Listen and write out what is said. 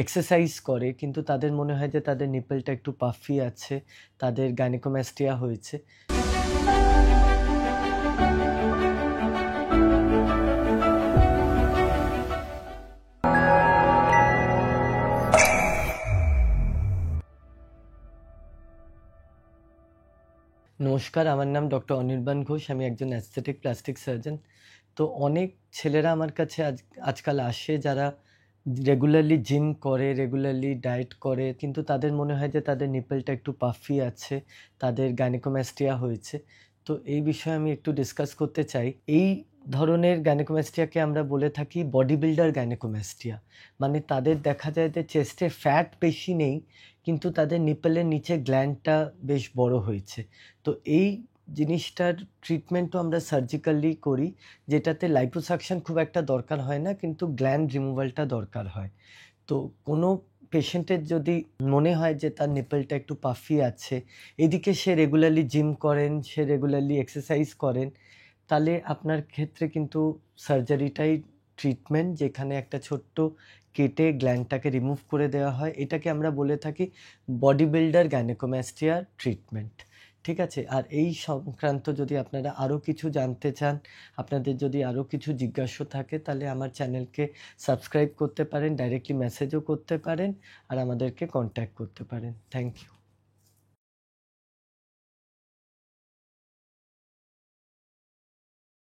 Exercise করে কিন্তু তাদের মনে হয় যে তাদের নিপলটা একটু পাফি আছে, তাদের গাইনেকোমাস্টিয়া হয়েছে। নমস্কার, আমার নাম ডক্টর অনির্বাণ ঘোষ। আমি একজন অ্যাস্থেটিক প্লাস্টিক সার্জন। তো অনেক ছেলেরা আমার কাছে আজকাল আসে যারা রেগুলারলি জিম করে, রেগুলারলি ডায়েট করে, কিন্তু তাদের মনে হয় যে তাদের নিপলটা একটু পাফি আছে, তাদের গাইনেকোমাস্টিয়া হয়েছে। তো এই বিষয়ে আমি একটু ডিসকাস করতে চাই। এই ধরনের গাইনেকোমাস্টিয়াকে আমরা বলে থাকি বডি বিল্ডার গাইনেকোমাস্টিয়া। মানে তাদের দেখা যায় যে চেস্টে ফ্যাট বেশি নেই, কিন্তু তাদের নিপলের নিচে গ্ল্যান্ডটা বেশ বড় হয়েছে। তো এই জিনিসটার ট্রিটমেন্টও আমরা সার্জিক্যালি করি, যেটাতে লাইপোসাকশন খুব একটা দরকার হয় না, কিন্তু গ্ল্যান্ড রিমুভালটা দরকার হয়। তো কোনো পেশেন্টের যদি মনে হয় যে তার নিপলটা একটু পাফি আছে, এদিকে সে রেগুলারলি জিম করেন, সে রেগুলারলি এক্সারসাইজ করেন, তাহলে আপনার ক্ষেত্রে কিন্তু সার্জারিটাই ট্রিটমেন্ট, যেখানে একটা ছোট্ট কেটে গ্ল্যান্ডটাকে রিমুভ করে দেওয়া হয়। এটাকে আমরা বলে থাকি বডি বিল্ডার গাইনেকোমাস্টিয়ার ট্রিটমেন্ট। ঠিক আছে? আর এই সংক্রান্ত যদি আপনারা আরও কিছু জানতে চান, আপনাদের যদি আরও কিছু জিজ্ঞাসা থাকে, তাহলে আমার চ্যানেলকে সাবস্ক্রাইব করতে পারেন, ডাইরেক্টলি মেসেজও করতে পারেন, আর আমাদেরকে কন্ট্যাক্ট করতে পারেন। Thank you.